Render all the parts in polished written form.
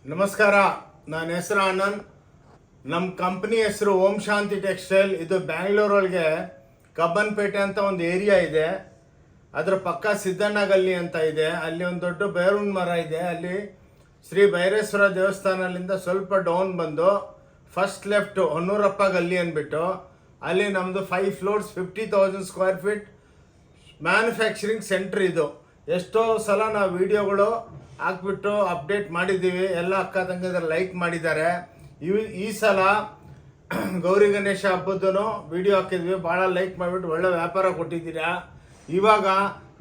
ನಮಸ್ಕಾರ, ನನ್ನ ಹೆಸರು ಆನಂದ್. ನಮ್ಮ ಕಂಪ್ನಿ ಹೆಸರು ಓಂ ಶಾಂತಿ ಟೆಕ್ಸ್ಟೈಲ್. ಇದು ಬ್ಯಾಂಗ್ಳೂರೊಳಗೆ ಕಬ್ಬನ್ಪೇಟೆ ಅಂತ ಒಂದು ಏರಿಯಾ ಇದೆ. ಅದರ ಪಕ್ಕ ಸಿದ್ದಣ್ಣ ಗಲ್ಲಿ ಅಂತ ಇದೆ. ಅಲ್ಲಿ ಒಂದು ದೊಡ್ಡ ಬೇರೂನ್ ಮರ ಇದೆ. ಅಲ್ಲಿ ಶ್ರೀ ಭೈರೇಶ್ವರ ದೇವಸ್ಥಾನದಿಂದ ಸ್ವಲ್ಪ ಡೌನ್ ಬಂದು ಫಸ್ಟ್ ಲೆಫ್ಟ್ ಹೊನ್ನೂರಪ್ಪ ಗಲ್ಲಿ ಅಂದ್ಬಿಟ್ಟು ಅಲ್ಲಿ ನಮ್ಮದು 5 floors 50,000 square feet manufacturing centre. ಇದು ಎಷ್ಟೋ ಸಲ ನಾವು ವಿಡಿಯೋಗಳು ಹಾಕ್ಬಿಟ್ಟು ಅಪ್ಡೇಟ್ ಮಾಡಿದ್ದೀವಿ. ಎಲ್ಲ ಅಕ್ಕ ತಂಗಿದ್ರು ಲೈಕ್ ಮಾಡಿದ್ದಾರೆ. ಈ ಸಲ ಗೌರಿ ಗಣೇಶ ಹಬ್ಬದೂ ವಿಡಿಯೋ ಹಾಕಿದ್ವಿ, ಭಾಳ ಲೈಕ್ ಮಾಡಿಬಿಟ್ಟು ಒಳ್ಳೆ ವ್ಯಾಪಾರ ಕೊಟ್ಟಿದ್ದೀರಾ. ಇವಾಗ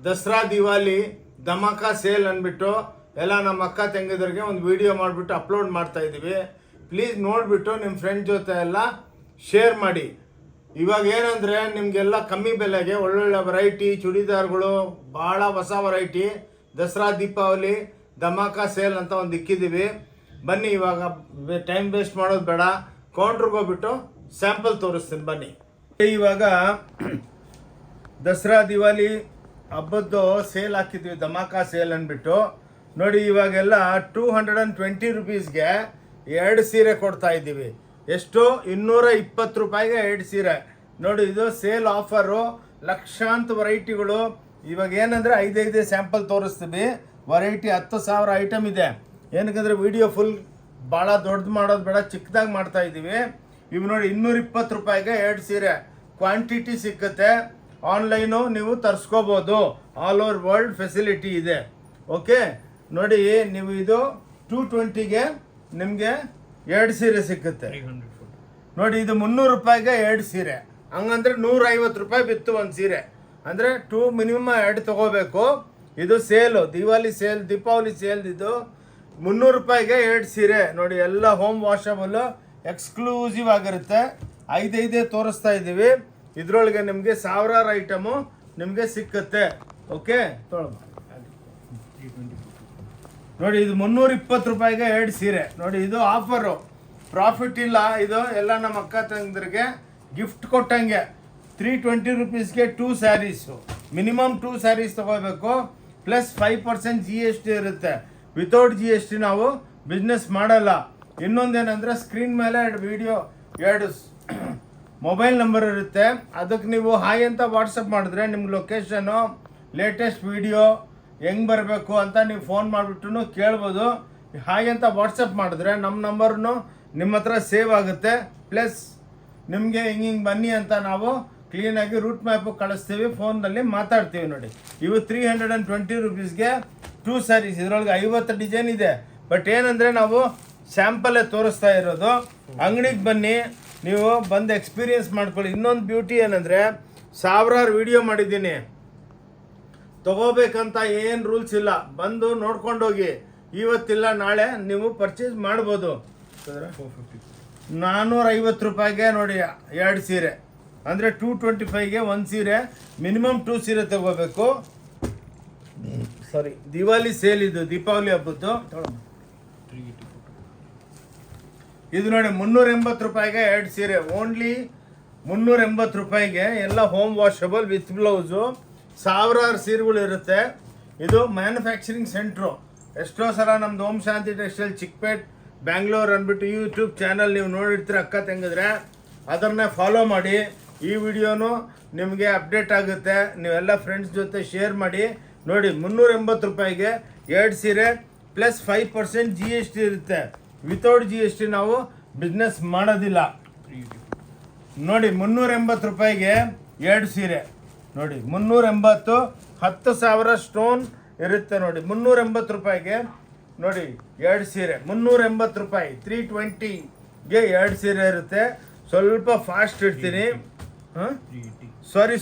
ದಸರಾ ದಿವಾಲಿ ಧಮಾಕ ಸೇಲ್ ಅಂದ್ಬಿಟ್ಟು ಎಲ್ಲ ನಮ್ಮ ಅಕ್ಕ ತಂಗಿದ್ರಿಗೆ ಒಂದು ವಿಡಿಯೋ ಮಾಡಿಬಿಟ್ಟು ಅಪ್ಲೋಡ್ ಮಾಡ್ತಾ ಇದ್ದೀವಿ. ಪ್ಲೀಸ್ ನೋಡಿಬಿಟ್ಟು ನಿಮ್ಮ ಫ್ರೆಂಡ್ ಜೊತೆ ಎಲ್ಲ ಶೇರ್ ಮಾಡಿ. ಇವಾಗ ಏನಂದರೆ ನಿಮಗೆಲ್ಲ ಕಮ್ಮಿ ಬೆಲೆಗೆ ಒಳ್ಳೊಳ್ಳೆ ವೆರೈಟಿ ಚೂಡಿದಾರ್ಗಳು, ಭಾಳ ಹೊಸ ವೆರೈಟಿ ದಸರಾ ದೀಪಾವಳಿ ಧಮಾಕ ಸೇಲ್ ಅಂತ ಒಂದು ಇಕ್ಕಿದ್ದೀವಿ. ಬನ್ನಿ, ಇವಾಗ ಟೈಮ್ ವೇಸ್ಟ್ ಮಾಡೋದು ಬೇಡ, ಕೌಂಟ್ರಿಗೆ ಹೋಗ್ಬಿಟ್ಟು ಸ್ಯಾಂಪಲ್ ತೋರಿಸ್ತೀನಿ ಬನ್ನಿ. ಇವಾಗ ದಸರಾ ದಿವಾಲಿ ಹಬ್ಬದ್ದು ಸೇಲ್ ಹಾಕಿದ್ವಿ, ಧಮಾಕ ಸೇಲ್ ಅಂದ್ಬಿಟ್ಟು. ನೋಡಿ, ಇವಾಗೆಲ್ಲ 220 ರುಪೀಸ್ಗೆ 2 ಸೀರೆ ಕೊಡ್ತಾ ಇದ್ದೀವಿ. ಎಷ್ಟು? 220 ರೂಪಾಯಿಗೆ 2 ಸೀರೆ. ನೋಡಿ, ಇದು ಸೇಲ್ ಆಫರು. ಲಕ್ಷಾಂತರ ವೆರೈಟಿಗಳು. ಇವಾಗ ಏನಂದರೆ 5 ಸ್ಯಾಂಪಲ್ ತೋರಿಸ್ತೀವಿ. ವೆರೈಟಿ 10,000 ಐಟಮ್ ಇದೆ. ಏನಕ್ಕಂದರೆ ವಿಡಿಯೋ ಫುಲ್ ಭಾಳ ದೊಡ್ಡದು ಮಾಡೋದು ಬೇಡ, ಚಿಕ್ಕದಾಗಿ ಮಾಡ್ತಾ ಇದ್ದೀವಿ. ಇವು ನೋಡಿ, 220 ರೂಪಾಯಿಗೆ 2 ಸೀರೆ. ಕ್ವಾಂಟಿಟಿ ಸಿಕ್ಕುತ್ತೆ. ಆನ್ಲೈನು ನೀವು ತರಿಸ್ಕೋಬೋದು. ಆಲ್ ಓವರ್ ವರ್ಲ್ಡ್ ಫೆಸಿಲಿಟಿ ಇದೆ. ಓಕೆ, ನೋಡಿ, ನೀವು ಇದು 220ಗೆ ನಿಮಗೆ 2 ಸೀರೆ ಸಿಕ್ಕುತ್ತೆ. ನೋಡಿ, ಇದು 300 ರೂಪಾಯಿಗೆ 2 ಸೀರೆ. ಹಂಗಂದ್ರೆ 150 ರೂಪಾಯಿ ಬಿತ್ತು ಒಂದು ಸೀರೆ. ಅಂದರೆ 2 ಮಿನಿಮಮ್ 2 ತೊಗೋಬೇಕು. ಇದು sale, Diwali sale, Deepavali sale. ಇದು 300 ರೂಪಾಯಿಗೆ 2 ಸೀರೆ. ನೋಡಿ, ಎಲ್ಲ ಹೋಮ್ ವಾಷಬಲ್ಲು, ಎಕ್ಸ್ಕ್ಲೂಸಿವ್ ಆಗಿರುತ್ತೆ. 5 ತೋರಿಸ್ತಾ ಇದ್ದೀವಿ. ಇದರೊಳಗೆ ನಿಮಗೆ ಸಾವಿರಾರು ಐಟಮು ನಿಮಗೆ ಸಿಕ್ಕುತ್ತೆ. ಓಕೆ, ನೋಡಿ, ಇದು 320 ರೂಪಾಯಿಗೆ 2 ಸೀರೆ. ನೋಡಿ, ಇದು ಆಫರು, ಪ್ರಾಫಿಟ್ ಇಲ್ಲ. ಇದು ಎಲ್ಲ ನಮ್ಮ ಅಕ್ಕ ತಂಗಿದ್ರಿಗೆ ಗಿಫ್ಟ್ ಕೊಟ್ಟಂಗೆ. 320 ರುಪೀಸ್ಗೆ 2 ಸ್ಯಾರೀಸು. ಮಿನಿಮಮ್ 2 ಸ್ಯಾರೀಸ್ ತೊಗೋಬೇಕು. ಪ್ಲಸ್ 5% GST ಇರುತ್ತೆ. ವಿತೌಟ್ GST ನಾವು ಬಿಸ್ನೆಸ್ ಮಾಡಲ್ಲ. ಇನ್ನೊಂದೇನೆಂದರೆ ಸ್ಕ್ರೀನ್ ಮೇಲೆ 2 ಮೊಬೈಲ್ ನಂಬರ್ ಇರುತ್ತೆ. ಅದಕ್ಕೆ ನೀವು ಹಾಯ್ ಅಂತ ವಾಟ್ಸಪ್ ಮಾಡಿದ್ರೆ ನಿಮ್ಗೆ ಲೊಕೇಶನು, ಲೇಟೆಸ್ಟ್ ವಿಡಿಯೋ ಹೆಂಗೆ ಬರಬೇಕು ಅಂತ ನೀವು ಫೋನ್ ಮಾಡಿಬಿಟ್ಟು ಕೇಳ್ಬೋದು. ಹಾಯ್ ಅಂತ ವಾಟ್ಸಪ್ ಮಾಡಿದ್ರೆ ನಮ್ಮ ನಂಬರ್ನು ನಿಮ್ಮ ಹತ್ರ ಸೇವ್ ಆಗುತ್ತೆ. ಪ್ಲಸ್ ನಿಮಗೆ ಹಿಂಗೆ ಬನ್ನಿ ಅಂತ ನಾವು ಕ್ಲೀನಾಗಿ ರೂಟ್ ಮ್ಯಾಪು ಕಳಿಸ್ತೀವಿ, ಫೋನ್ನಲ್ಲಿ ಮಾತಾಡ್ತೀವಿ. ನೋಡಿ, ಇವು 320 ರುಪೀಸ್ಗೆ 2 ಸ್ಯಾರೀಸ್. ಇದರೊಳಗೆ 50 ಡಿಸೈನ್ ಇದೆ. ಬಟ್ ಏನಂದರೆ ನಾವು ಸ್ಯಾಂಪಲ್ಲೇ ತೋರಿಸ್ತಾ ಇರೋದು. ಅಂಗಡಿಗೆ ಬನ್ನಿ, ನೀವು ಬಂದು ಎಕ್ಸ್ಪೀರಿಯೆನ್ಸ್ ಮಾಡ್ಕೊಳ್ಳಿ. ಇನ್ನೊಂದು ಬ್ಯೂಟಿ ಏನಂದರೆ, ಸಾವಿರಾರು ವಿಡಿಯೋ ಮಾಡಿದ್ದೀನಿ. ತಗೋಬೇಕಂತ ಏನು ರೂಲ್ಸ್ ಇಲ್ಲ. ಬಂದು ನೋಡ್ಕೊಂಡೋಗಿ. ಇವತ್ತಿಲ್ಲ ನಾಳೆ ನೀವು ಪರ್ಚೇಸ್ ಮಾಡ್ಬೋದು. 450 ರೂಪಾಯಿಗೆ ನೋಡಿ 2 ಸೀರೆ. ಅಂದರೆ 225ಗೆ 1 ಸೀರೆ. ಮಿನಿಮಮ್ 2 ಸೀರೆ ತಗೋಬೇಕು. ಸಾರಿ, ದಿವಾಲಿ ಸೇಲ್ ಇದು, ದೀಪಾವಳಿ ಹಬ್ಬದ್ದು. ಇದು ನೋಡಿ, 380 ರೂಪಾಯಿಗೆ 2 ಸೀರೆ. ಓನ್ಲಿ 380 ರೂಪಾಯಿಗೆ ಎಲ್ಲ ಹೋಮ್ ವಾಷಬಲ್ ವಿತ್ ಬ್ಲೌಸು. ಸಾವಿರಾರು ಸೀರೆಗಳು ಇರುತ್ತೆ. ಇದು ಮ್ಯಾನುಫ್ಯಾಕ್ಚರಿಂಗ್ ಸೆಂಟ್ರು. ಎಷ್ಟೋ ಸಲ ನಮ್ಮದು ಓಂ ಶಾಂತಿ ಟೆಕ್ಸ್ಟೈಲ್ ಚಿಕ್ಕಪೇಟ್ ಬ್ಯಾಂಗ್ಳೂರ್ ಅಂದ್ಬಿಟ್ಟು ಯೂಟ್ಯೂಬ್ ಚಾನಲ್ ನೀವು ನೋಡಿರ್ತೀರ ಅಕ್ಕ ತಂಗಿದ್ರೆ. ಅದನ್ನೇ ಫಾಲೋ ಮಾಡಿ. ಈ ವಿಡಿಯೋನು ನಿಮಗೆ ಅಪ್ಡೇಟ್ ಆಗುತ್ತೆ. ನೀವೆಲ್ಲ ಫ್ರೆಂಡ್ಸ್ ಜೊತೆ ಶೇರ್ ಮಾಡಿ. ನೋಡಿ, 380 ರೂಪಾಯಿಗೆ 2 ಸೀರೆ. ಪ್ಲಸ್ 5% GST ಇರುತ್ತೆ. ವಿತೌಟ್ GST ನಾವು ಬಿಸ್ನೆಸ್ ಮಾಡೋದಿಲ್ಲ. ನೋಡಿ, 380 ರೂಪಾಯಿಗೆ 2 ಸೀರೆ. ನೋಡಿ, 380, 10,000 ಸ್ಟೋನ್ ಇರುತ್ತೆ. ನೋಡಿ, 380 ರೂಪಾಯಿಗೆ ನೋಡಿ 2 ಸೀರೆ. 380 ರೂಪಾಯಿ. 320ಗೆ 2 ಸೀರೆ ಇರುತ್ತೆ. ಸ್ವಲ್ಪ ಫಾಸ್ಟ್ ಇಡ್ತೀನಿ. ಸಾರಿ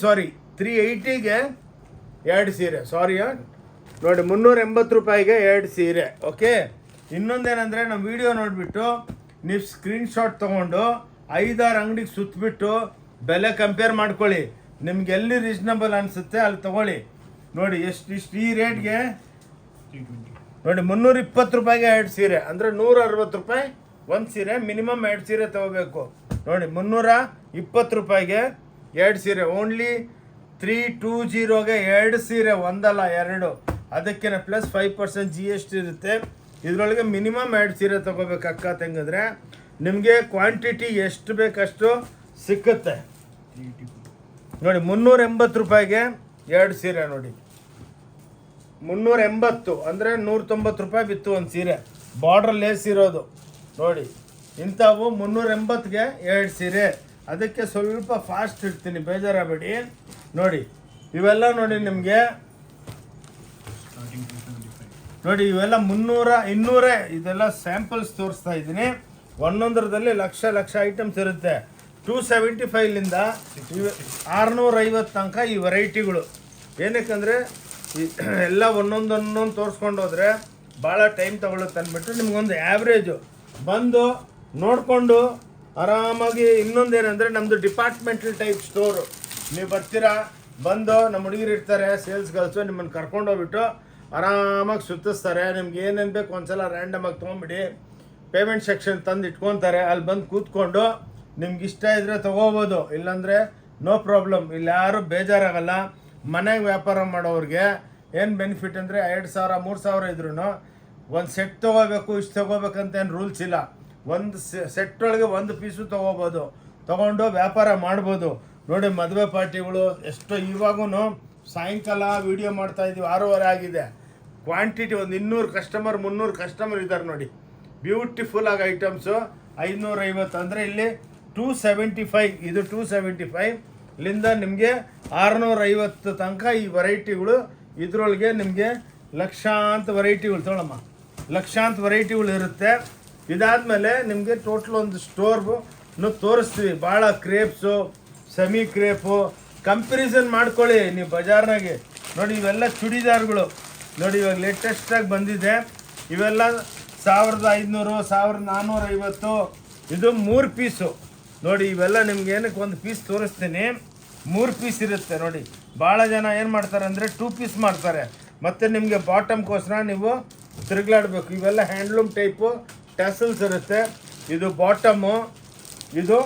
380ಗೆ 2 ಸೀರೆ. ಸಾರಿ, ನೋಡಿ, 380 ರೂಪಾಯಿಗೆ 2 ಸೀರೆ. ಓಕೆ, ಇನ್ನೊಂದೇನೆಂದರೆ ನಮ್ಮ ವಿಡಿಯೋ ನೋಡಿಬಿಟ್ಟು ನೀವು ಸ್ಕ್ರೀನ್ಶಾಟ್ ತೊಗೊಂಡು 5-6 ಅಂಗಡಿಗೆ ಸುತ್ತಬಿಟ್ಟು ಬೆಲೆ ಕಂಪೇರ್ ಮಾಡ್ಕೊಳ್ಳಿ. ನಿಮ್ಗೆ ಎಲ್ಲಿ ರೀಸನಬಲ್ ಅನಿಸುತ್ತೆ ಅಲ್ಲಿ ತೊಗೊಳ್ಳಿ. ನೋಡಿ, ಇಷ್ಟು ಈ ರೇಟ್ಗೆ ನೋಡಿ 320 ರೂಪಾಯಿಗೆ 2 ಸೀರೆ. ಅಂದರೆ 160 ರೂಪಾಯಿ 1 ಸೀರೆ. ಮಿನಿಮಮ್ 2 ಸೀರೆ ತೊಗೋಬೇಕು. ನೋಡಿ, 320 ರೂಪಾಯಿಗೆ 2 ಸೀರೆ. ಓನ್ಲಿ 320ಗೆ 2 ಸೀರೆ. ಒಂದಲ್ಲ 2. ಅದಕ್ಕೆ ಪ್ಲಸ್ 5% GST ಇರುತ್ತೆ. ಇದರೊಳಗೆ ಮಿನಿಮಮ್ 2 ಸೀರೆ ತೊಗೋಬೇಕು ಅಕ್ಕ ತಂಗಿದ್ರೆ. ನಿಮಗೆ ಕ್ವಾಂಟಿಟಿ ಎಷ್ಟು ಬೇಕಷ್ಟು ಸಿಕ್ಕುತ್ತೆ ನೋಡಿ. 380 ರೂಪಾಯಿಗೆ 2 ಸೀರೆ ನೋಡಿ. 380 ಅಂದರೆ 190 ರೂಪಾಯಿ ಬಿತ್ತು ಒಂದು ಸೀರೆ, ಬಾರ್ಡ್ರ್ ಲೇಸ್ ಇರೋದು ನೋಡಿ. ಇಂಥವು 380ಗೆ 2 ಸೀರೆ. ಅದಕ್ಕೆ ಸ್ವಲ್ಪ ಫಾಸ್ಟ್ ಇರ್ತೀನಿ, ಬೇಜಾರಾಗಬೇಡಿ ನೋಡಿ. ಇವೆಲ್ಲ ನೋಡಿ ನಿಮಗೆ ನೋಡಿ, ಇವೆಲ್ಲ 300 200 ಇದೆಲ್ಲ ಸ್ಯಾಂಪಲ್ಸ್ ತೋರಿಸ್ತಾ ಇದ್ದೀನಿ. ಒಂದೊಂದರದಲ್ಲಿ ಲಕ್ಷ ಐಟಮ್ಸ್ ಇರುತ್ತೆ. 275ಲಿಂದ 650 ತನಕ ಈ ವೆರೈಟಿಗಳು. ಏನಕ್ಕೆಂದರೆ ಎಲ್ಲ ಒಂದೊಂದು ತೋರಿಸ್ಕೊಂಡು ಹೋದರೆ ಭಾಳ ಟೈಮ್ ತೊಗೊಳುತ್ತೆ ಅಂದ್ಬಿಟ್ಟು ನಿಮ್ಗೊಂದು ಆ್ಯಾವ್ರೇಜು ಬಂದು ನೋಡಿಕೊಂಡು ಆರಾಮಾಗಿ. ಇನ್ನೊಂದೇನೆಂದರೆ ನಮ್ಮದು ಡಿಪಾರ್ಟ್ಮೆಂಟಲ್ ಟೈಪ್ ಸ್ಟೋರು. ನೀವು ಬರ್ತೀರಾ, ಬಂದು ನಮ್ಮ ಹುಡುಗಿರು ಇರ್ತಾರೆ ಸೇಲ್ಸ್ ಗರ್ಲ್ಸು, ನಿಮ್ಮನ್ನು ಕರ್ಕೊಂಡೋಗ್ಬಿಟ್ಟು ಆರಾಮಾಗಿ ಸುತ್ತಿಸ್ತಾರೆ. ನಿಮ್ಗೆ ಏನೇನು ಬೇಕು ಒಂದ್ಸಲ ರ್ಯಾಂಡಮಾಗಿ ತೊಗೊಂಬಿಡಿ, ಪೇಮೆಂಟ್ ಸೆಕ್ಷನ್ ತಂದು ಇಟ್ಕೊತಾರೆ. ಅಲ್ಲಿ ಬಂದು ಕೂತ್ಕೊಂಡು ನಿಮ್ಗೆ ಇಷ್ಟ ಇದ್ದರೆ ತೊಗೋಬೋದು, ಇಲ್ಲಾಂದರೆ ನೋ ಪ್ರಾಬ್ಲಮ್. ಇಲ್ಲಿ ಯಾರು ಬೇಜಾರಾಗಲ್ಲ. ಮನೆಗೆ ವ್ಯಾಪಾರ ಮಾಡೋರಿಗೆ ಏನು ಬೆನಿಫಿಟ್ ಅಂದರೆ 2,000 3,000 ಇದ್ರೂ ಒಂದು ಸೆಟ್ ತೊಗೋಬೇಕು, ಇಷ್ಟು ತೊಗೋಬೇಕಂತ ಏನು ರೂಲ್ಸ್ ಇಲ್ಲ. ಒಂದು ಸೆಟ್ ಒಳಗೆ 1 ಪೀಸು ತೊಗೋಬೋದು, ತೊಗೊಂಡು ವ್ಯಾಪಾರ ಮಾಡ್ಬೋದು ನೋಡಿ. ಮದುವೆ ಪಾರ್ಟಿಗಳು ಎಷ್ಟೋ ಇವಾಗೂ ಸಾಯಂಕಾಲ ವೀಡಿಯೋ ಮಾಡ್ತಾಯಿದ್ದೀವಿ, 6:30 ಆಗಿದೆ. ಕ್ವಾಂಟಿಟಿ ಒಂದು 200 ಕಸ್ಟಮರ್ 300 ಕಸ್ಟಮರ್ ಇದ್ದಾರೆ ನೋಡಿ. ಬ್ಯೂಟಿಫುಲ್ ಆಗಿ ಐಟಮ್ಸು 550 ಅಂದರೆ ಇಲ್ಲಿ 275, ಇದು 275 ಲಿಂದ ನಿಮಗೆ 650 ತನಕ ಈ ವೆರೈಟಿಗಳು. ಇದರೊಳಗೆ ನಿಮಗೆ ಲಕ್ಷಾಂತ ವೆರೈಟಿಗಳು ತೊಗೊಳಮ್ಮ, ಲಕ್ಷಾಂತ ವೆರೈಟಿಗಳು ಇರುತ್ತೆ. ಇದಾದಮೇಲೆ ನಿಮಗೆ ಟೋಟಲ್ ಒಂದು ಸ್ಟೋರ್ನು ತೋರಿಸ್ತೀವಿ. ಭಾಳ ಕ್ರೇಪ್ಸು, ಸೆಮಿ ಕ್ರೇಪು ಕಂಪ್ಯಾರಿಸನ್ ಮಾಡ್ಕೊಳ್ಳಿ ನೀವು ಬಜಾರ್ನಾಗೆ ನೋಡಿ. ಇವೆಲ್ಲ ಚೂಡಿದಾರ್ಗಳು ನೋಡಿ, ಇವಾಗ ಲೇಟೆಸ್ಟಾಗಿ ಬಂದಿದೆ. ಇವೆಲ್ಲ 1500 1450. ಇದು 3 ಪೀಸು ನೋಡಿ. ಇವೆಲ್ಲ ನಿಮ್ಗೆ ಏನಕ್ಕೆ ಒಂದು ಪೀಸ್ ತೋರಿಸ್ತೀನಿ, 3 ಪೀಸ್ ಇರುತ್ತೆ ನೋಡಿ. ಭಾಳ ಜನ ಏನು ಮಾಡ್ತಾರೆ ಅಂದರೆ 2 ಪೀಸ್ ಮಾಡ್ತಾರೆ, ಮತ್ತು ನಿಮಗೆ ಬಾಟಮ್ಗೋಸ್ಕರ ನೀವು ತಿರುಗ್ಲಾಡಬೇಕು. ಇವೆಲ್ಲ ಹ್ಯಾಂಡ್ಲೂಮ್ ಟೈಪು ಟ್ಯಾಸಲ್ಸ್ ಇರುತ್ತೆ. ಇದು ಬಾಟಮು, ಇದು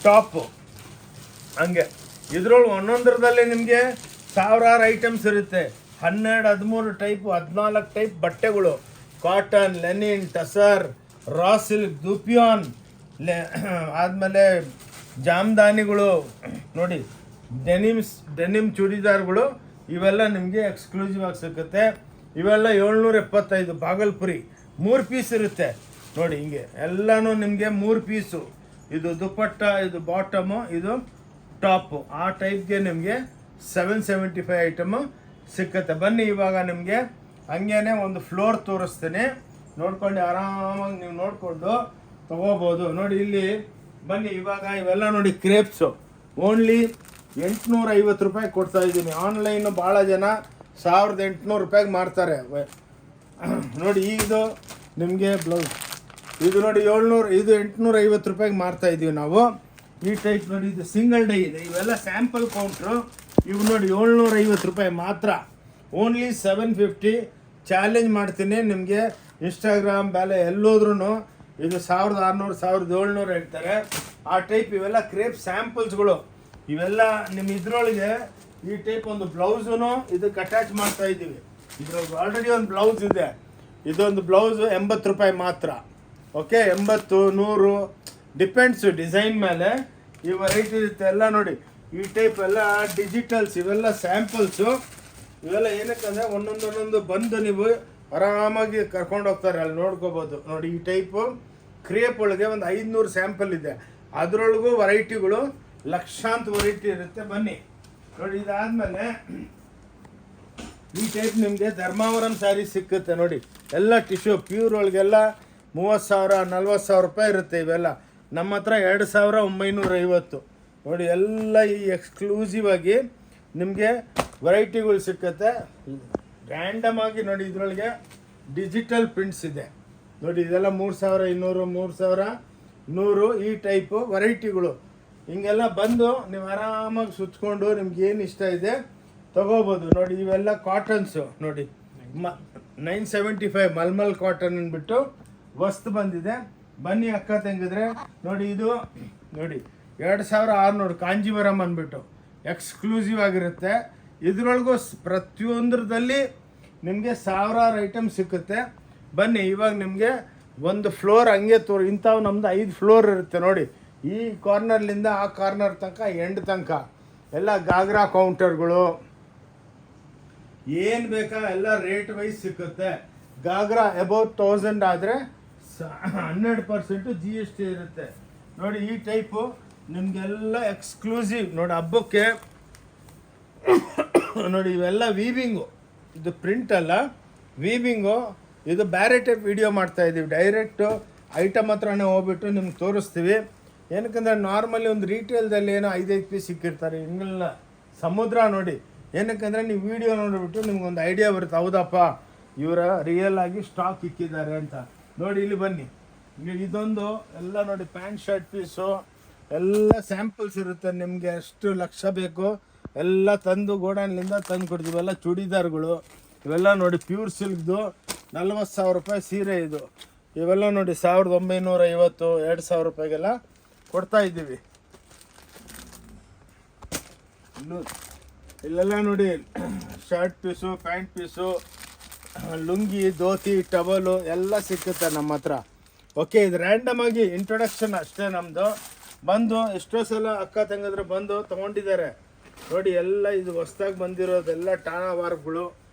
ಟಾಪು, ಹಂಗೆ. ಇದ್ರೊಳಗೆ ಒಂದೊಂದರದಲ್ಲಿ ನಿಮಗೆ ಸಾವಿರಾರು ಐಟಮ್ಸ್ ಇರುತ್ತೆ. 12 13 ಟೈಪು 14 ಟೈಪ್ ಬಟ್ಟೆಗಳು. Cotton, linen, tussar, raw silk, dupion, ಆದಮೇಲೆ ಜಾಮ್ದಾನಿಗಳು ನೋಡಿ, ಡೆನಿಮ್ ಚೂಡಿದಾರ್ಗಳು. ಇವೆಲ್ಲ ನಿಮಗೆ ಎಕ್ಸ್ಕ್ಲೂಸಿವ್ ಆಗಿ ಸಿಗುತ್ತೆ. ಇವೆಲ್ಲ 775 ಬಾಗಲ್ಪುರಿ. 3 ಪೀಸ್ ಇರುತ್ತೆ ನೋಡಿ. ಹಿಂಗೆ ಎಲ್ಲನೂ ನಿಮಗೆ 3 ಪೀಸು. ಇದು ದುಪ್ಪಟ್ಟ, ಇದು ಬಾಟಮು, ಇದು ಟಾಪು. ಆ ಟೈಪ್ಗೆ ನಿಮಗೆ 775 ಐಟಮು ಸಿಕ್ಕತ್ತೆ. ಬನ್ನಿ ಇವಾಗ ನಿಮಗೆ ಹಂಗೇನೆ ಒಂದು ಫ್ಲೋರ್ ತೋರಿಸ್ತೀನಿ, ನೋಡ್ಕೊಂಡು ಆರಾಮಾಗಿ ನೀವು ನೋಡಿಕೊಂಡು ತೊಗೋಬೋದು ನೋಡಿ. ಇಲ್ಲಿ ಬನ್ನಿ ಇವಾಗ. ಇವೆಲ್ಲ ನೋಡಿ ಕ್ರೇಪ್ಸು ಓನ್ಲಿ 850 ರೂಪಾಯಿ ಕೊಡ್ತಾ ಇದ್ದೀನಿ. ಆನ್ಲೈನು ಭಾಳ ಜನ 1800 ರೂಪಾಯಿಗೆ ಮಾರ್ತಾರೆ ನೋಡಿ. ಇದು ನಿಮಗೆ ಬ್ಲೌಸ್ ಇದು ನೋಡಿ 700, ಇದು 850 ರೂಪಾಯಿಗೆ ಮಾರ್ತಾ ಇದ್ದೀವಿ ನಾವು. ಈ ಟೈಪ್ ನೋಡಿ, ಇದು ಸಿಂಗಲ್ ಡೈ ಇದೆ. ಇವೆಲ್ಲ ಸ್ಯಾಂಪಲ್ ಕೌಂಟ್ರು. ಇವು ನೋಡಿ 750 ರೂಪಾಯಿ ಮಾತ್ರ, ಓನ್ಲಿ 750. ಚಾಲೆಂಜ್ ಮಾಡ್ತೀನಿ ನಿಮಗೆ, ಇನ್ಸ್ಟಾಗ್ರಾಮ್ ಬೆಲೆ ಎಲ್ಲೋದ್ರೂ ಇದು 1600 1700 ಹೇಳ್ತಾರೆ ಆ ಟೈಪ್. ಇವೆಲ್ಲ ಕ್ರೇಪ್ ಸ್ಯಾಂಪಲ್ಸ್ಗಳು. ಇವೆಲ್ಲ ನಿಮ್ಮ ಇದರೊಳಗೆ ಈ ಟೈಪ್ ಒಂದು ಬ್ಲೌಸೂ ಇದಕ್ಕೆ ಅಟ್ಯಾಚ್ ಮಾಡ್ತಾ ಇದ್ದೀವಿ. ಇದ್ರೊಳಗೆ ಆಲ್ರೆಡಿ ಒಂದು ಬ್ಲೌಸ್ ಇದೆ. ಇದೊಂದು ಬ್ಲೌಸು 80 ರೂಪಾಯಿ ಮಾತ್ರ. ಓಕೆ, 80 100 ಡಿಪೆಂಡ್ಸು ಡಿಸೈನ್ ಮೇಲೆ ಈ ವೆರೈಟಿ ಇರುತ್ತೆ. ಎಲ್ಲ ನೋಡಿ ಈ ಟೈಪ್ ಎಲ್ಲ ಡಿಜಿಟಲ್ಸ್, ಇವೆಲ್ಲ ಸ್ಯಾಂಪಲ್ಸು. ಇವೆಲ್ಲ ಏನಕ್ಕಂದರೆ ಒಂದೊಂದು ಬಂದು ನೀವು ಆರಾಮಾಗಿ ಕರ್ಕೊಂಡು ಹೋಗ್ತಾರೆ, ಅಲ್ಲಿ ನೋಡ್ಕೋಬೋದು ನೋಡಿ. ಈ ಟೈಪು ಕ್ರೇಪ್ ಒಳಗೆ ಒಂದು 500 ಸ್ಯಾಂಪಲ್ ಇದೆ. ಅದರೊಳಗೂ ವೆರೈಟಿಗಳು ಲಕ್ಷಾಂತ ವೆರೈಟಿ ಇರುತ್ತೆ. ಬನ್ನಿ ನೋಡಿ. ಇದಾದಮೇಲೆ ಈ ಟೈಪ್ ನಿಮಗೆ ಧರ್ಮಾವರಂ ಸ್ಯಾರಿ ಸಿಕ್ಕುತ್ತೆ ನೋಡಿ. ಎಲ್ಲ ಟಿಶ್ಯೂ ಪ್ಯೂರ್ ಒಳಗೆಲ್ಲ 30,000 40,000 ರೂಪಾಯಿ ಇರುತ್ತೆ. ಇವೆಲ್ಲ ನಮ್ಮ ಹತ್ರ 2,950 ನೋಡಿ. ಎಲ್ಲ ಈ ಎಕ್ಸ್ಕ್ಲೂಸಿವ್ ಆಗಿ ನಿಮಗೆ ವೆರೈಟಿಗಳು ಸಿಕ್ಕತ್ತೆ. ರ್ಯಾಂಡಮ್ ಆಗಿ ನೋಡಿ, ಇದರೊಳಗೆ ಡಿಜಿಟಲ್ ಪ್ರಿಂಟ್ಸ್ ಇದೆ ನೋಡಿ. ಇದೆಲ್ಲ 3,200 3,100 ಈ ಟೈಪು ವೆರೈಟಿಗಳು. ಹಿಂಗೆಲ್ಲ ಬಂದು ನೀವು ಆರಾಮಾಗಿ ಸುತ್ಕೊಂಡು ನಿಮ್ಗೆ ಏನು ಇಷ್ಟ ಇದೆ ತೊಗೋಬೋದು ನೋಡಿ. ಇವೆಲ್ಲ ಕಾಟನ್ಸು ನೋಡಿ, 975 ಮಲ್ಮಲ್ ಕಾಟನ್ ಅಂದ್ಬಿಟ್ಟು ವಸ್ತು ಬಂದಿದೆ. ಬನ್ನಿ ಅಕ್ಕ ತಂಗಿದ್ರೆ ನೋಡಿ. ಇದು ನೋಡಿ 2,600 ಕಾಂಜೀವರಂ ಅಂದ್ಬಿಟ್ಟು ಎಕ್ಸ್ಕ್ಲೂಸಿವ್ ಆಗಿರುತ್ತೆ. ಇದರೊಳಗೂ ಪ್ರತಿಯೊಂದರದಲ್ಲಿ ನಿಮಗೆ ಸಾವಿರಾರು ಐಟಮ್ ಸಿಕ್ಕುತ್ತೆ. ಬನ್ನಿ ಇವಾಗ ನಿಮಗೆ ಒಂದು ಫ್ಲೋರ್ ಹಂಗೆ ಇಂಥವು ನಮ್ದು 5 ಫ್ಲೋರ್ ಇರುತ್ತೆ ನೋಡಿ. ಈ ಕಾರ್ನರ್ಲಿಂದ ಆ ಕಾರ್ನರ್ ತನಕ ಎಂಡ್ ತನಕ ಎಲ್ಲ ಗಾಗ್ರಾ ಕೌಂಟರ್ಗಳು, ಏನು ಬೇಕಾ ಎಲ್ಲ ರೇಟ್ ವೈಸ್ ಸಿಕ್ಕುತ್ತೆ. ಗಾಗ್ರಾ ಅಬೌವ್ 1000 ಆದರೆ 100% GST ಇರುತ್ತೆ ನೋಡಿ. ಈ ಟೈಪು ನಿಮಗೆಲ್ಲ ಎಕ್ಸ್ಕ್ಲೂಸಿವ್ ನೋಡಿ ಹಬ್ಬಕ್ಕೆ. ನೋಡಿ ಇವೆಲ್ಲ ವೀವಿಂಗು, ಇದು ಪ್ರಿಂಟ್ ಅಲ್ಲ, ವೀವಿಂಗು. ಇದು ಬೇರೆ ಟೈಪ್ ವಿಡಿಯೋ ಮಾಡ್ತಾ ಇದ್ದೀವಿ, ಡೈರೆಕ್ಟು ಐಟಮ್ ಹತ್ರನೇ ಹೋಗ್ಬಿಟ್ಟು ನಿಮ್ಗೆ ತೋರಿಸ್ತೀವಿ. ಏನಕ್ಕಂದ್ರೆ ನಾರ್ಮಲಿ ಒಂದು ರೀಟೇಲ್ದಲ್ಲಿ ಏನೋ 5 ಪೀಸ್ ಸಿಕ್ಕಿರ್ತಾರೆ, ಹಿಂಗೆಲ್ಲ ಸಮುದ್ರ ನೋಡಿ. ಏನಕ್ಕಂದರೆ ನೀವು ವಿಡಿಯೋ ನೋಡಿಬಿಟ್ಟು ನಿಮ್ಗೊಂದು ಐಡಿಯಾ ಬರುತ್ತೆ, ಹೌದಪ್ಪ ಇವರ ರಿಯಲ್ ಆಗಿ ಸ್ಟಾಕ್ ಇಕ್ಕಿದ್ದಾರೆ ಅಂತ. ನೋಡಿ ಇಲ್ಲಿ ಬನ್ನಿ, ಇದೊಂದು ಎಲ್ಲ ನೋಡಿ ಪ್ಯಾಂಟ್ ಶರ್ಟ್ ಪೀಸು ಎಲ್ಲ ಸ್ಯಾಂಪಲ್ಸ್ ಇರುತ್ತೆ. ನಿಮಗೆ ಎಷ್ಟು ಲಕ್ಷ ಬೇಕು ಎಲ್ಲ ತಂದು ಗೋಡನ್ಲಿಂದ ತಂದು ಕೊಡ್ತೀವಿ. ಎಲ್ಲ ಚೂಡಿದಾರ್ಗಳು ಇವೆಲ್ಲ ನೋಡಿ ಪ್ಯೂರ್ ಸಿಲ್ಕ್ದು 40,000 ರೂಪಾಯಿ ಸೀರೆ ಇದು. ಇವೆಲ್ಲ ನೋಡಿ 1950 2,000 ರೂಪಾಯಿಗೆಲ್ಲ ಕೊಡ್ತಾ ಇದ್ದೀವಿ. ಇಲ್ಲೆಲ್ಲ ನೋಡಿ shirt piece, pant piece, lungi, dhoti, towel ಎಲ್ಲ ಸಿಕ್ಕುತ್ತೆ ನಮ್ಮ ಹತ್ರ. ಓಕೆ, ಇದು ರ್ಯಾಂಡಮ್ ಆಗಿ ಇಂಟ್ರೊಡಕ್ಷನ್ ಅಷ್ಟೇ ನಮ್ಮದು. ಬಂದು ಎಷ್ಟೋ ಸಲ ಅಕ್ಕ ತಂಗದ್ರು ಬಂದು ತೊಗೊಂಡಿದ್ದಾರೆ ನೋಡಿ. ಎಲ್ಲ ಇದು ಹೊಸ್ದಾಗಿ ಬಂದಿರೋದೆಲ್ಲ ಟಾನಾ ವಾರ್ಕ್ಗಳು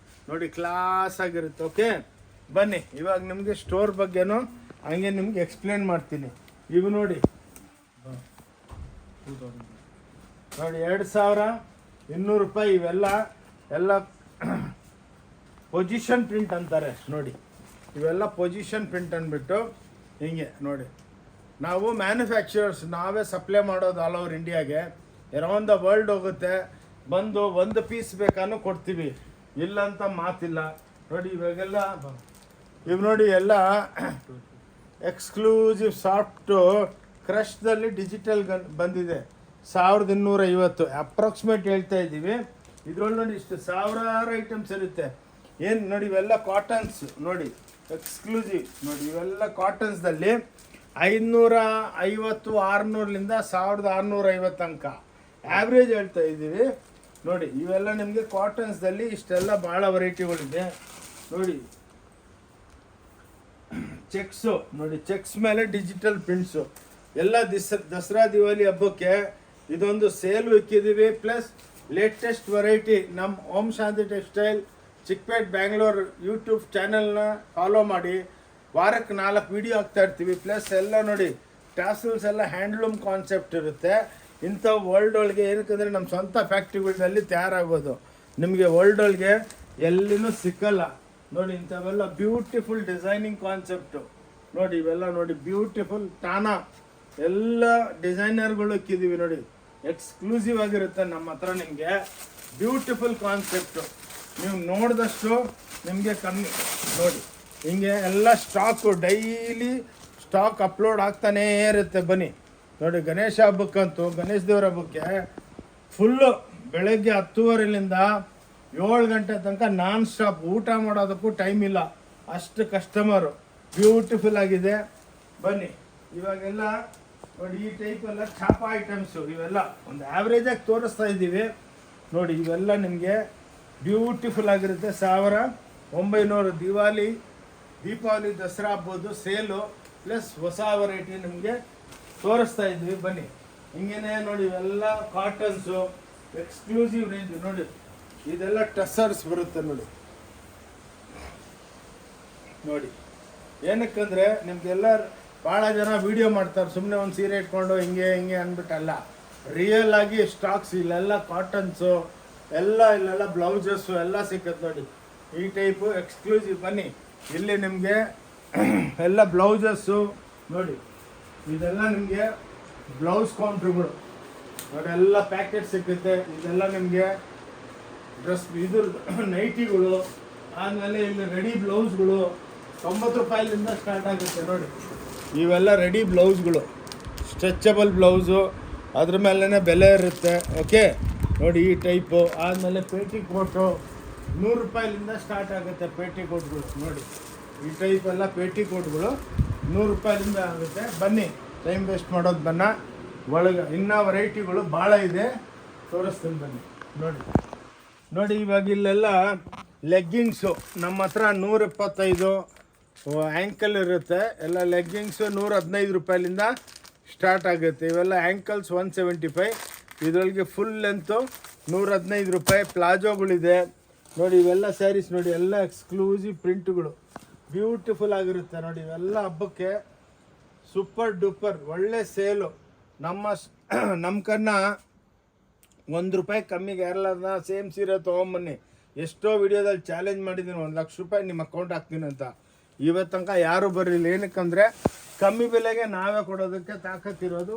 ನೋಡಿ, ಕ್ಲಾಸ್ ಆಗಿರುತ್ತೆ. ಓಕೆ ಬನ್ನಿ ಇವಾಗ ನಿಮಗೆ ಸ್ಟೋರ್ ಬಗ್ಗೆನೂ ಹಂಗೆ ನಿಮ್ಗೆ ಎಕ್ಸ್ಪ್ಲೇನ್ ಮಾಡ್ತೀನಿ. ಇವು ನೋಡಿ ನೋಡಿ 2,200 ರೂಪಾಯಿ ಇವೆಲ್ಲ ಎಲ್ಲ ಪೊಸಿಷನ್ ಪ್ರಿಂಟ್ ಅಂತಾರೆ ನೋಡಿ. ಇವೆಲ್ಲ ಪೊಸಿಷನ್ ಪ್ರಿಂಟ್ ಅಂದ್ಬಿಟ್ಟು ಹಿಂಗೆ ನೋಡಿ. ನಾವು ಮ್ಯಾನುಫ್ಯಾಕ್ಚರರ್ಸ್, ನಾವೇ ಸಪ್ಲೈ ಮಾಡೋದು ಆಲ್ ಓವರ್ ಇಂಡಿಯಾಗೆ, ಅರೌಂಡ್ ದ ವರ್ಲ್ಡ್ ಹೋಗುತ್ತೆ. ಬಂದು ಒಂದು ಪೀಸ್ ಬೇಕಾನು ಕೊಡ್ತೀವಿ, ಇಲ್ಲ ಅಂತ ಮಾತಿಲ್ಲ ನೋಡಿ. ಇವಾಗೆಲ್ಲ ಇವು ನೋಡಿ ಎಲ್ಲ ಎಕ್ಸ್ಕ್ಲೂಸಿವ್ ಸಾಫ್ಟು ಕ್ರಶ್ದಲ್ಲಿ ಡಿಜಿಟಲ್ ಬಂದಿದೆ. 1,250 ಅಪ್ರಾಕ್ಸಿಮೇಟ್ ಹೇಳ್ತಾ ಇದ್ದೀವಿ. ಇದ್ರೊಳಗೆ ನೋಡಿ ಇಷ್ಟು ಸಾವಿರಾರು ಐಟಮ್ಸ್ ಇರುತ್ತೆ. ಏನು ನೋಡಿ ಇವೆಲ್ಲ ಕಾಟನ್ಸ್ ನೋಡಿ, ಎಕ್ಸ್ಕ್ಲೂಸಿವ್ ನೋಡಿ. ಇವೆಲ್ಲ ಕಾಟನ್ಸ್ದಲ್ಲಿ 550 600ಲಿಂದ 1,650 ತನಕ ಆ್ಯಾವ್ರೇಜ್ ಹೇಳ್ತಾ ಇದ್ದೀವಿ ನೋಡಿ. ಇವೆಲ್ಲ ನಿಮಗೆ ಕಾಟನ್ಸ್ದಲ್ಲಿ ಇಷ್ಟೆಲ್ಲ ಭಾಳ ವೆರೈಟಿಗಳಿದೆ ನೋಡಿ. ಚೆಕ್ಸು ನೋಡಿ, ಚೆಕ್ಸ್ ಮೇಲೆ ಡಿಜಿಟಲ್ ಪ್ರಿಂಟ್ಸು ಎಲ್ಲ ದಸರಾ ದಿವಾಲಿ ಹಬ್ಬಕ್ಕೆ ಇದೊಂದು ಸೇಲ್ ಇಕ್ಕಿದ್ದೀವಿ. ಪ್ಲಸ್ ಲೇಟೆಸ್ಟ್ ವೆರೈಟಿ ನಮ್ಮ ಓಂ ಶಾಂತಿ ಟೆಕ್ಸ್ಟೈಲ್ ಚಿಕ್ಕಪೇಟ್ ಬ್ಯಾಂಗ್ಳೂರ್ ಯೂಟ್ಯೂಬ್ ಚಾನಲ್ನ ಫಾಲೋ ಮಾಡಿ. ವಾರಕ್ಕೆ 4 ವಿಡಿಯೋ ಹಾಕ್ತಾ ಇರ್ತೀವಿ. ಪ್ಲಸ್ ಎಲ್ಲ ನೋಡಿ ಟ್ಯಾಸಲ್ಸ್ ಎಲ್ಲ ಹ್ಯಾಂಡ್ಲೂಮ್ ಕಾನ್ಸೆಪ್ಟ್ ಇರುತ್ತೆ. ಇಂಥ ವರ್ಲ್ಡ್ ಒಳಗೆ ಏನಕ್ಕಂದರೆ ನಮ್ಮ ಸ್ವಂತ ಫ್ಯಾಕ್ಟ್ರಿಗಳಲ್ಲಿ ತಯಾರಾಗೋದು, ನಿಮಗೆ ವರ್ಲ್ಡ್ ಒಳಗೆ ಎಲ್ಲಿನೂ ಸಿಕ್ಕಲ್ಲ ನೋಡಿ. ಇಂಥವೆಲ್ಲ ಬ್ಯೂಟಿಫುಲ್ ಡಿಸೈನಿಂಗ್ ಕಾನ್ಸೆಪ್ಟು ನೋಡಿ. ಇವೆಲ್ಲ ನೋಡಿ ಬ್ಯೂಟಿಫುಲ್ ಟಾನಾ ಎಲ್ಲ ಡಿಸೈನರ್ಗಳು ಇಕ್ಕಿದ್ದೀವಿ ನೋಡಿ. ಎಕ್ಸ್ಕ್ಲೂಸಿವ್ ಆಗಿರುತ್ತೆ ನಮ್ಮ ಹತ್ರ. ನಿಮಗೆ ಬ್ಯೂಟಿಫುಲ್ ಕಾನ್ಸೆಪ್ಟು ನೀವು ನೋಡಿದಷ್ಟು ನಿಮಗೆ ಕಮ್ಮಿ ನೋಡಿ. ಹಿಂಗೆ ಎಲ್ಲ ಸ್ಟಾಕು ಡೈಲಿ ಸ್ಟಾಕ್ ಅಪ್ಲೋಡ್ ಆಗ್ತಾನೇ ಇರುತ್ತೆ. ಬನ್ನಿ ನೋಡಿ, ಗಣೇಶ ಹಬ್ಬಕ್ಕಂತೂ, ಗಣೇಶ ದೇವರ ಹಬ್ಬಕ್ಕೆ ಫುಲ್ಲು ಬೆಳಗ್ಗೆ 10:30ಲಿಂದ 7 ಗಂಟೆ ತನಕ ನಾನ್ ಸ್ಟಾಪ್. ಊಟ ಮಾಡೋದಕ್ಕೂ ಟೈಮ್ ಇಲ್ಲ, ಅಷ್ಟು ಕಸ್ಟಮರು. ಬ್ಯೂಟಿಫುಲ್ ಆಗಿದೆ. ಬನ್ನಿ ಇವಾಗೆಲ್ಲ ನೋಡಿ ಈ ಟೈಪ್ ಎಲ್ಲ ಛಾಪ ಐಟಮ್ಸು ಇವೆಲ್ಲ ಒಂದು ಆ್ಯಾವ್ರೇಜಾಗಿ ತೋರಿಸ್ತಾ ಇದ್ದೀವಿ ನೋಡಿ. ಇವೆಲ್ಲ ನಿಮಗೆ ಬ್ಯೂಟಿಫುಲ್ ಆಗಿರುತ್ತೆ. 1,900 ದೀಪಾವಳಿ ದಸರಾ ಹಬ್ಬದ್ದು ಸೇಲು ಪ್ಲಸ್ ಹೊಸ ವೆರೈಟಿ ನಿಮಗೆ ತೋರಿಸ್ತಾ ಇದ್ವಿ. ಬನ್ನಿ ಹಿಂಗೇನೆ ನೋಡಿ. ಇವೆಲ್ಲ ಕಾಟನ್ಸು ಎಕ್ಸ್ಕ್ಲೂಸಿವ್ ರೇಂಜ್ ನೋಡಿ. ಇದೆಲ್ಲ ಟಸರ್ಸ್ ಬರುತ್ತೆ ನೋಡಿ. ನೋಡಿ ಏನಕ್ಕಂದರೆ ನಿಮಗೆಲ್ಲ ಭಾಳ ಜನ ವೀಡಿಯೋ ಮಾಡ್ತಾರೆ, ಸುಮ್ಮನೆ ಒಂದು ಸೀರೆ ಇಟ್ಕೊಂಡು ಹಿಂಗೆ ಹಿಂಗೆ ಅಂದ್ಬಿಟ್ಟಲ್ಲ. ರಿಯಲ್ ಆಗಿ ಸ್ಟಾಕ್ಸ್ ಇಲ್ಲೆಲ್ಲ ಕಾಟನ್ಸು ಎಲ್ಲ, ಇಲ್ಲೆಲ್ಲ ಬ್ಲೌಸಸ್ಸು ಎಲ್ಲ ಸಿಕ್ಕತ್ತೆ ನೋಡಿ. ಈ ಟೈಪು ಎಕ್ಸ್ಕ್ಲೂಸಿವ್. ಬನ್ನಿ ಇಲ್ಲಿ ನಿಮಗೆ ಎಲ್ಲ ಬ್ಲೌಸಸ್ಸು ನೋಡಿ. ಇದೆಲ್ಲ ನಿಮಗೆ ಬ್ಲೌಸ್ ಕೌಂಟ್ರುಗಳು ನೋಡಿ, ಎಲ್ಲ ಪ್ಯಾಕೆಟ್ ಸಿಕ್ಕುತ್ತೆ. ಇದೆಲ್ಲ ನಿಮಗೆ ಡ್ರೆಸ್ ಇದ್ರ ನೈಟಿಗಳು, ಆದಮೇಲೆ ಇಲ್ಲಿ ರೆಡಿ ಬ್ಲೌಸ್ಗಳು 90 ರೂಪಾಯಿಲಿಂದ ಸ್ಟಾರ್ಟ್ ಆಗುತ್ತೆ ನೋಡಿ. ಇವೆಲ್ಲ ರೆಡಿ ಬ್ಲೌಸ್ಗಳು, ಸ್ಟ್ರೆಚಬಲ್ ಬ್ಲೌಸು, ಅದ್ರ ಮೇಲೇ ಬೆಲೆ ಇರುತ್ತೆ. ಓಕೆ ನೋಡಿ ಈ ಟೈಪು. ಆದಮೇಲೆ ಪೇಟಿ ಕೋಟು 100 ರೂಪಾಯಿಲಿಂದ ಸ್ಟಾರ್ಟ್ ಆಗುತ್ತೆ. ಪೇಟಿ ಕೋಟ್ಗಳು ನೋಡಿ, ಈ ಟೈಪ್ ಎಲ್ಲ ಪೇಟಿ ಕೋಟ್ಗಳು 100 ರೂಪಾಯಿಲಿಂದ ಆಗುತ್ತೆ. ಬನ್ನಿ, ಟೈಮ್ ವೇಸ್ಟ್ ಮಾಡೋದು ಬನ್ನ ಒಳಗೆ ಇನ್ನೂ ವೆರೈಟಿಗಳು ಭಾಳ ಇದೆ, ತೋರಿಸ್ತೀನಿ ಬನ್ನಿ ನೋಡಿ. ನೋಡಿ ಇವಾಗ ಇಲ್ಲೆಲ್ಲ ಲೆಗ್ಗಿಂಗ್ಸು ನಮ್ಮ ಹತ್ರ 125 ಆ್ಯಂಕಲ್ ಇರುತ್ತೆ ಎಲ್ಲ. ಲೆಗ್ಗಿಂಗ್ಸು 115 ರೂಪಾಯಿಲಿಂದ ಸ್ಟಾರ್ಟ್ ಆಗುತ್ತೆ. ಇವೆಲ್ಲ ಆ್ಯಂಕಲ್ಸ್ 175. ಇದರೊಳಗೆ ಫುಲ್ ಲೆಂತು 115 ರೂಪಾಯಿ. ಪ್ಲಾಜೋಗಳಿದೆ ನೋಡಿ. ಇವೆಲ್ಲ ಸ್ಯಾರೀಸ್ ನೋಡಿ, ಎಲ್ಲ ಎಕ್ಸ್ಕ್ಲೂಸಿವ್ ಪ್ರಿಂಟ್ಗಳು ಬ್ಯೂಟಿಫುಲ್ ಆಗಿರುತ್ತೆ ನೋಡಿ. ಇವೆಲ್ಲ ಹಬ್ಬಕ್ಕೆ ಸೂಪರ್ ಡೂಪರ್ ಒಳ್ಳೆ ಸೇಲು. ನಮ್ಮ ಕನ್ನ ₹1 ಕಮ್ಮಿಗೆ ಯಾರಲ್ಲ ಸೇಮ್ ಸೀರೆ ತೊಗೊಂಬನ್ನಿ. ಎಷ್ಟೋ ವಿಡಿಯೋದಲ್ಲಿ ಚಾಲೆಂಜ್ ಮಾಡಿದ್ದೀನಿ, 1 ಲಕ್ಷ ರೂಪಾಯಿ ನಿಮ್ಮ ಅಕೌಂಟ್ ಹಾಕ್ತೀನಿ ಅಂತ. ಇವತ್ತು ತನಕ ಯಾರೂ ಬರಲಿಲ್ಲ. ಏನಕ್ಕಂದರೆ ಕಮ್ಮಿ ಬೆಲೆಗೆ ನಾವೇ ಕೊಡೋದಕ್ಕೆ ತಾಕತ್ತಿರೋದು.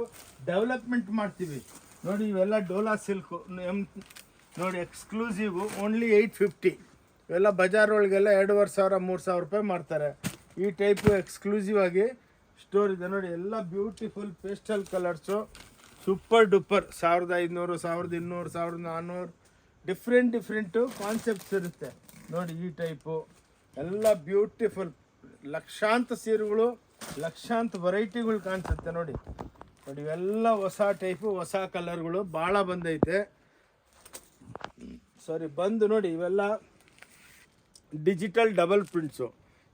ಡೆವಲಪ್ಮೆಂಟ್ ಮಾಡ್ತೀವಿ ನೋಡಿ. ಇವೆಲ್ಲ ಡೋಲಾ ಸಿಲ್ಕು ನೋಡಿ, ಎಕ್ಸ್ಕ್ಲೂಸಿವು ಓನ್ಲಿ 850. ಇವೆಲ್ಲ ಬಜಾರ್ ಒಳಗೆಲ್ಲ 2500 3000 ರೂಪಾಯಿ ಮಾಡ್ತಾರೆ. ಈ ಟೈಪು ಎಕ್ಸ್ಕ್ಲೂಸಿವ್ ಆಗಿ ಸ್ಟೋರ್ ಇದೆ ನೋಡಿ. ಎಲ್ಲ beautiful pastel colours super duper. 1500 1200 1400 different concepts ಇರುತ್ತೆ ನೋಡಿ. ಈ ಟೈಪು ಎಲ್ಲ ಬ್ಯೂಟಿಫುಲ್ ಲಕ್ಷಾಂತ ಸೀರೆಗಳು, ಲಕ್ಷಾಂತ ವೆರೈಟಿಗಳು ಕಾಣಿಸುತ್ತೆ ನೋಡಿ. ನೋಡಿ ಇವೆಲ್ಲ ಹೊಸ ಟೈಪು, ಹೊಸ ಕಲರ್ಗಳು ಭಾಳ ಬಂದೈತೆ. ಬಂದು ನೋಡಿ. ಇವೆಲ್ಲ ಡಿಜಿಟಲ್ ಡಬಲ್ ಪ್ರಿಂಟ್ಸು.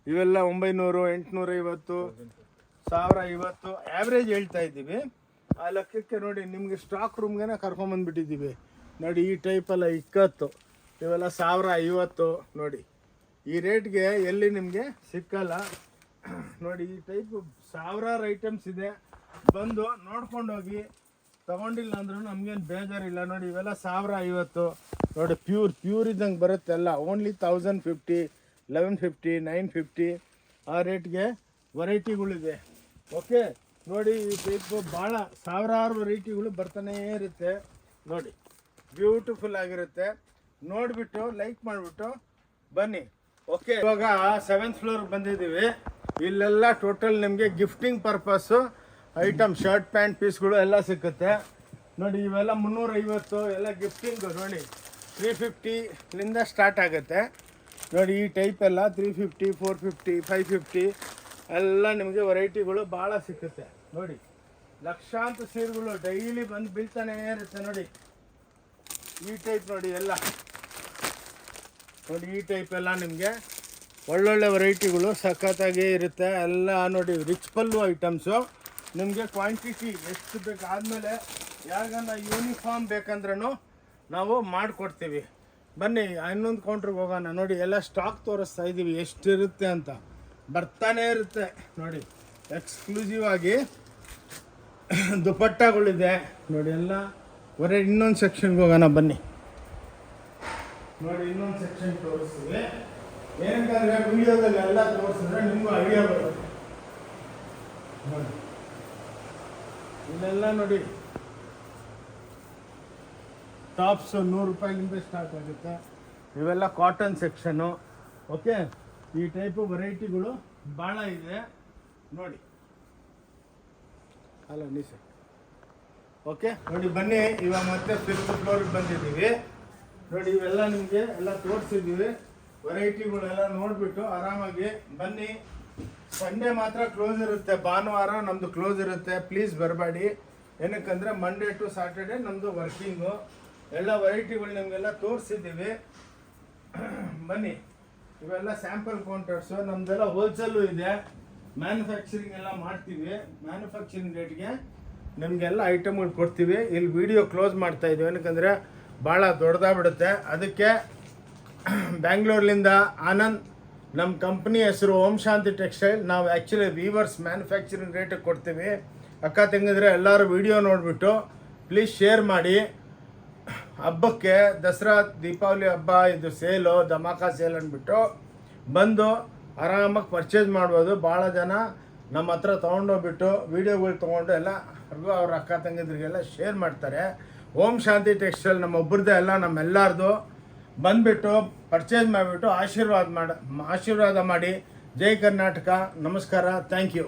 ಇವೆಲ್ಲ 900 850 1050 ಆ್ಯಾವ್ರೇಜ್ ಹೇಳ್ತಾ ಇದ್ದೀವಿ. ಆ ಲೆಕ್ಕಕ್ಕೆ ನೋಡಿ ನಿಮಗೆ ಸ್ಟಾಕ್ ರೂಮ್ಗೆ ಕರ್ಕೊಂಬಂದುಬಿಟ್ಟಿದ್ದೀವಿ ನೋಡಿ. ಈ ಟೈಪೆಲ್ಲ 20, ಇವೆಲ್ಲ 1050 ನೋಡಿ. ಈ ರೇಟ್ಗೆ ಎಲ್ಲಿ ನಿಮಗೆ ಸಿಕ್ಕಲ್ಲ ನೋಡಿ. ಈ ಟೈಪು ಸಾವಿರಾರು ಐಟಮ್ಸ್ ಇದೆ. ಬಂದು ನೋಡ್ಕೊಂಡು ಹೋಗಿ. ತೊಗೊಂಡಿಲ್ಲ ಅಂದ್ರೂ ನಮಗೇನು ಬೇಜಾರಿಲ್ಲ ನೋಡಿ. ಇವೆಲ್ಲ 1050 ನೋಡಿ. ಪ್ಯೂರ್ ಇದ್ದಂಗೆ ಬರುತ್ತೆ ಎಲ್ಲ. ಓನ್ಲಿ 1050 1150 950 ಆ ರೇಟ್ಗೆ ವೆರೈಟಿಗಳಿದೆ. ಓಕೆ ನೋಡಿ. ಈ ಟೈಪು ಭಾಳ ಸಾವಿರಾರು ವೆರೈಟಿಗಳು ಬರ್ತಾನೇ ಇರುತ್ತೆ ನೋಡಿ. ಬ್ಯೂಟಿಫುಲ್ ಆಗಿರುತ್ತೆ. ನೋಡಿಬಿಟ್ಟು ಲೈಕ್ ಮಾಡಿಬಿಟ್ಟು ಬನ್ನಿ. ಓಕೆ, ಇವಾಗ 7th ಫ್ಲೋರ್ ಬಂದಿದ್ದೀವಿ. ಇಲ್ಲೆಲ್ಲ ಟೋಟಲ್ ನಿಮಗೆ gifting purpose item, shirt pant ಪೀಸ್ಗಳು ಎಲ್ಲ ಸಿಕ್ಕುತ್ತೆ ನೋಡಿ. ಇವೆಲ್ಲ 350 ಎಲ್ಲ ಗಿಫ್ಟಿಂಗು ನೋಡಿ. 350ಲಿಂದ ಸ್ಟಾರ್ಟ್ ಆಗುತ್ತೆ ನೋಡಿ. ಈ ಟೈಪ್ ಎಲ್ಲ 350 450 550 ಎಲ್ಲ ನಿಮಗೆ ವೆರೈಟಿಗಳು ಭಾಳ ಸಿಕ್ಕುತ್ತೆ ನೋಡಿ. ಲಕ್ಷಾಂತ ಸೀರೆಗಳು ಡೈಲಿ ಬಂದು ಬೀಳ್ತಾನೇ ಇರುತ್ತೆ ನೋಡಿ. ಈ ಟೈಪ್ ನೋಡಿ ಎಲ್ಲ ನೋಡಿ. ಈ ಟೈಪ್ ಎಲ್ಲ ನಿಮಗೆ ಒಳ್ಳೊಳ್ಳೆ ವೆರೈಟಿಗಳು ಸಖತ್ತಾಗಿ ಇರುತ್ತೆ ಎಲ್ಲ ನೋಡಿ. ರಿಚ್ ಪಲ್ಲು ಐಟಮ್ಸು ನಿಮಗೆ ಕ್ವಾಂಟಿಟಿ ಎಷ್ಟು ಬೇಕಾದಮೇಲೆ ಯಾರಿಗನ್ನ ಯೂನಿಫಾರ್ಮ್ ಬೇಕಂದ್ರೂ ನಾವು ಮಾಡಿಕೊಡ್ತೀವಿ. ಬನ್ನಿ ಇನ್ನೊಂದು ಕೌಂಟ್ರಿಗೆ ಹೋಗೋಣ ನೋಡಿ. ಎಲ್ಲ ಸ್ಟಾಕ್ ತೋರಿಸ್ತಾ ಇದ್ದೀವಿ ಎಷ್ಟಿರುತ್ತೆ ಅಂತ. ಬರ್ತಾನೆ ಇರುತ್ತೆ ನೋಡಿ. ಎಕ್ಸ್ಕ್ಲೂಸಿವ್ ಆಗಿ ದುಪಟ್ಟಾಗಳಿದೆ ನೋಡಿ. ಎಲ್ಲ ಇನ್ನೊಂದು ಸೆಕ್ಷನ್ಗೆ ಹೋಗೋಣ ಬನ್ನಿ ನೋಡಿ. ಇನ್ನೊಂದು ಸೆಕ್ಷನ್ ತೋರಿಸ್ತೀವಿ. ಏನಂತಂದರೆ ವಿಡಿಯೋದಲ್ಲಿ ಎಲ್ಲ ತೋರಿಸಿದ್ರೆ ನಿಮಗೂ ಐಡಿಯಾ ಬರುತ್ತೆ ನೋಡಿ. ಇಲ್ಲೆಲ್ಲ ನೋಡಿ ಟಾಪ್ಸು 100 ರೂಪಾಯಿಗಿಂತ ಸ್ಟಾರ್ಟ್ ಆಗುತ್ತೆ. ಇವೆಲ್ಲ ಕಾಟನ್ ಸೆಕ್ಷನ್ನು. ಓಕೆ, ಈ ಟೈಪು ವೆರೈಟಿಗಳು ಭಾಳ ಇದೆ ನೋಡಿ. ಅಲ್ಲ ನಿಸೆ ಓಕೆ ನೋಡಿ. ಬನ್ನಿ ಇವಾಗ ಮತ್ತೆ 5th ಫ್ಲೋರಿಗೆ ಬಂದಿದ್ದೀವಿ ನೋಡಿ. ಇವೆಲ್ಲ ನಿಮಗೆ ಎಲ್ಲ ತೋರಿಸಿದ್ದೀವಿ. ವೆರೈಟಿಗಳೆಲ್ಲ ನೋಡಿಬಿಟ್ಟು ಆರಾಮಾಗಿ ಬನ್ನಿ. ಸಂಡೇ ಮಾತ್ರ ಕ್ಲೋಸ್ ಇರುತ್ತೆ. ಭಾನುವಾರ ನಮ್ಮದು ಕ್ಲೋಸ್ ಇರುತ್ತೆ. ಪ್ಲೀಸ್ ಬರಬೇಡಿ. ಏನಕ್ಕಂದರೆ ಮಂಡೇ ಟು ಸಾಟರ್ಡೆ ನಮ್ಮದು ವರ್ಕಿಂಗು. ಎಲ್ಲ ವೆರೈಟಿಗಳು ನಿಮಗೆಲ್ಲ ತೋರಿಸಿದ್ದೀವಿ. ಬನ್ನಿ. ಇವೆಲ್ಲ ಸ್ಯಾಂಪಲ್ ಕೌಂಟರ್ಸು. ನಮ್ಮದೆಲ್ಲ ಹೋಲ್ಸೇಲು ಇದೆ. ಮ್ಯಾನುಫ್ಯಾಕ್ಚರಿಂಗ್ ಎಲ್ಲ ಮಾಡ್ತೀವಿ. ಮ್ಯಾನುಫ್ಯಾಕ್ಚರಿಂಗ್ ರೇಟ್ಗೆ ನಿಮಗೆಲ್ಲ ಐಟಮ್ಗಳು ಕೊಡ್ತೀವಿ. ಇಲ್ಲಿ ವಿಡಿಯೋ ಕ್ಲೋಸ್ ಮಾಡ್ತಾಯಿದ್ದೀವಿ. ಏನಕ್ಕಂದರೆ ಭಾಳ ದೊಡ್ಡದಾಗ್ಬಿಡುತ್ತೆ. ಅದಕ್ಕೆ ಬ್ಯಾಂಗ್ಳೂರ್ಲಿಂದ ಆನಂದ್, ನಮ್ಮ ಕಂಪ್ನಿ ಹೆಸರು ಓಂ ಶಾಂತಿ ಟೆಕ್ಸ್ಟೈಲ್. ನಾವು ಆ್ಯಕ್ಚುಲಿ ವೀವರ್ಸ್ ಮ್ಯಾನುಫ್ಯಾಕ್ಚರಿಂಗ್ ರೇಟಿಗೆ ಕೊಡ್ತೀವಿ. ಅಕ್ಕ ತಂಗಿದ್ರೆ ಎಲ್ಲರೂ ವಿಡಿಯೋ ನೋಡಿಬಿಟ್ಟು ಪ್ಲೀಸ್ ಶೇರ್ ಮಾಡಿ. ಹಬ್ಬಕ್ಕೆ ದಸರಾ ದೀಪಾವಳಿ ಹಬ್ಬ ಇದು ಸೇಲು, ಧಮಾಕ ಸೇಲ್ ಅಂದ್ಬಿಟ್ಟು ಬಂದು ಆರಾಮಾಗಿ ಪರ್ಚೇಸ್ ಮಾಡ್ಬೋದು. ಭಾಳ ಜನ ನಮ್ಮ ಹತ್ರ ತೊಗೊಂಡೋಗ್ಬಿಟ್ಟು ವೀಡಿಯೋಗಳು ತೊಗೊಂಡು ಎಲ್ಲ ಅವ್ರ ಅಕ್ಕ ತಂಗಿದ್ರಿಗೆಲ್ಲ ಶೇರ್ ಮಾಡ್ತಾರೆ. ಓಂ ಶಾಂತಿ ಟೆಕ್ಸ್ಟೈಲ್ ನಮ್ಮ ಒಬ್ಬರದೇ ಅಲ್ಲ, ನಮ್ಮೆಲ್ಲರದು. ಬಂದುಬಿಟ್ಟು ಪರ್ಚೇಸ್ ಮಾಡಿಬಿಟ್ಟು ಆಶೀರ್ವಾದ ಮಾಡಿ. ಜೈ ಕರ್ನಾಟಕ. ನಮಸ್ಕಾರ. Thank you.